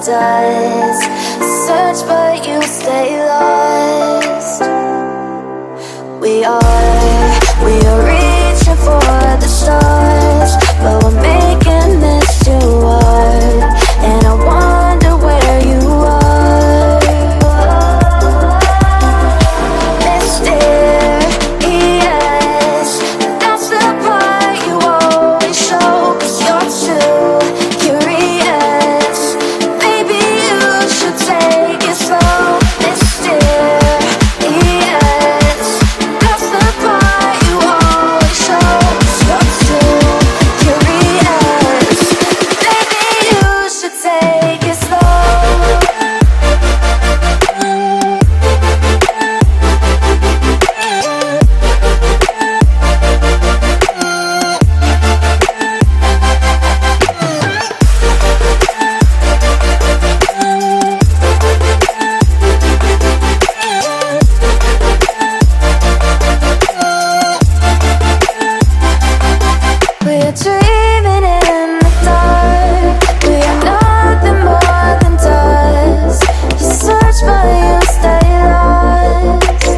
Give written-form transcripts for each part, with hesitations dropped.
does. Search but you stay lost. We are reaching for the stars, but we're making this too hard. And I wonder where you are, mysterious. That's the part you always show, 'cause you're too curious. Maybe you should take it slow, mysterious. That's the part you always show, 'cause you're too curious. Maybe you should take it slow. We're dreaming in the dark. We are nothing more than dust. You search but you stay lost.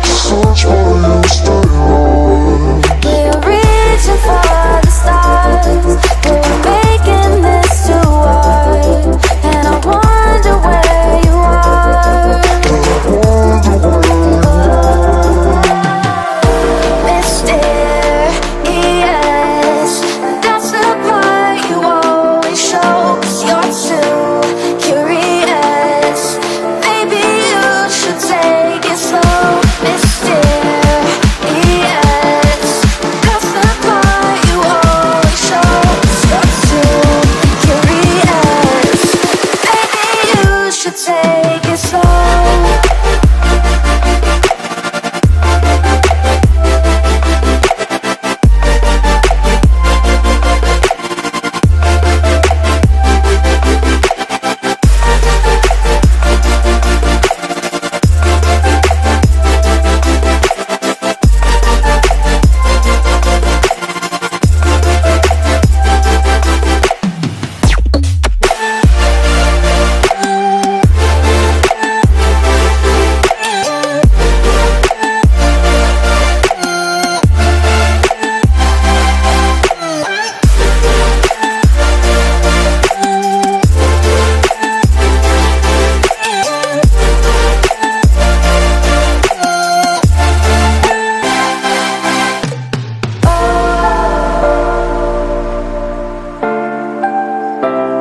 We are reaching for the stars, but we're making this too hard. And I wonder where you are, mysterious. That's the part you always show, 'cause you're too curious. Maybe you should take it slow, mysterious. That's the part you always show, 'cause you're too curious. Maybe you should take it slow.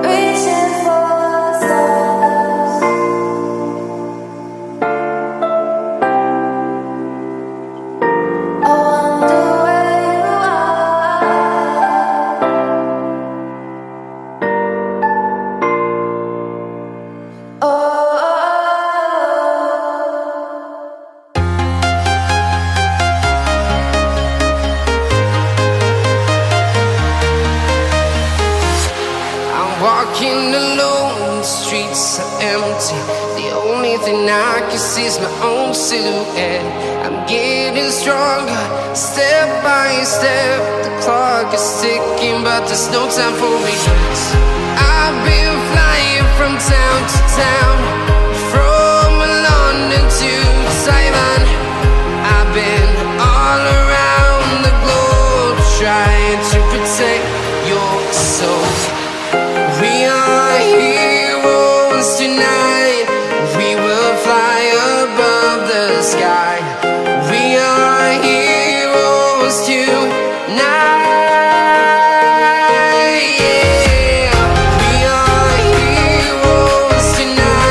Reaching for the stars. I wonder where you are. Oh. I'm walking alone, the streets are empty. The only thing I can see is my own silhouette. I'm getting stronger, step by step. The clock is ticking, but there's no time for regrets. I've been flying from town to town, from London to Taiwan. I've been all around the globe, trying to protect your soul. We are heroes tonight. We will fly above the sky. We are heroes tonight. Yeah. We are heroes tonight.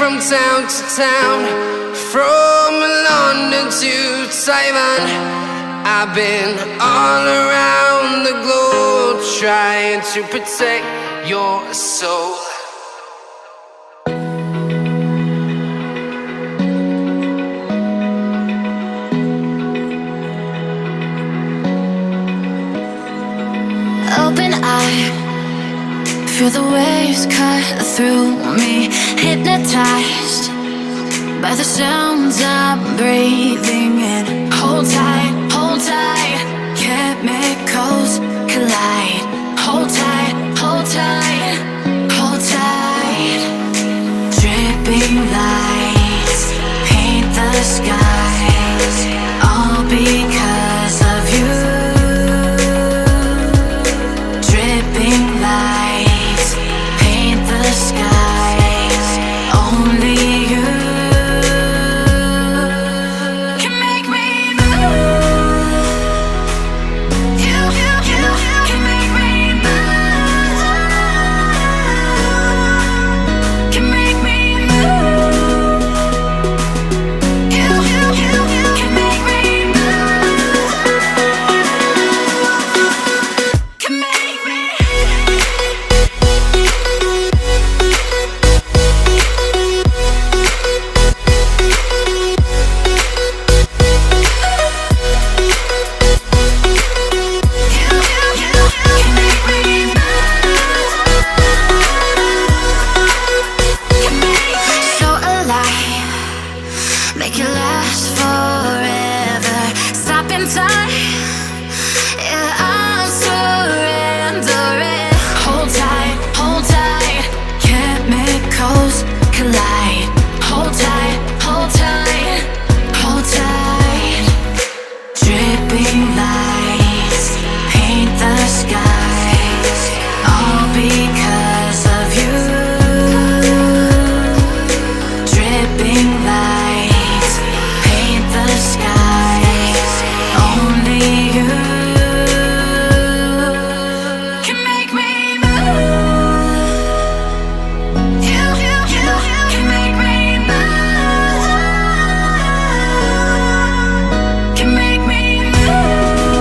from town to town, from London to Taiwan. I've been all around the globe trying to protect your soul. Open eye, feel the waves cut through me, hypnotized by the sounds I'm breathing in. Hold tight, chemicals collide. Hold tight, hold tight, hold tight. Dripping lights paint the skies, all because of you. Dripping lights paint the skies, only you can make me move. You can make me move. Can make me move. You can make me move. Can make me. So alive, make it last forever. Stop in time, yeah, I'm surrendering. Hold tight, chemicals collide. Hold tight, hold tight, hold tight. Dripping lights paint the skies, all because of you. Dripping lights paint the skies, only you can make me move. You can make me move. Can make me move.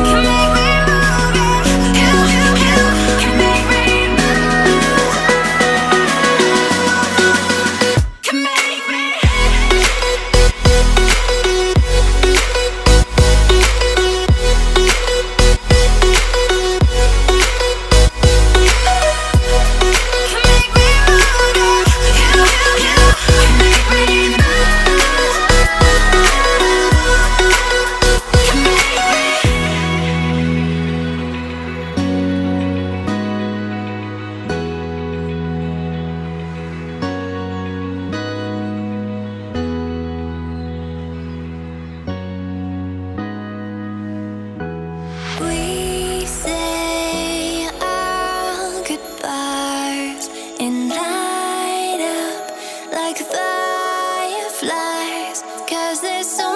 Can make me move. You can make me move. Can make me. Can make me move. You can make me We say our goodbyes and light up like fireflies, 'cause there's so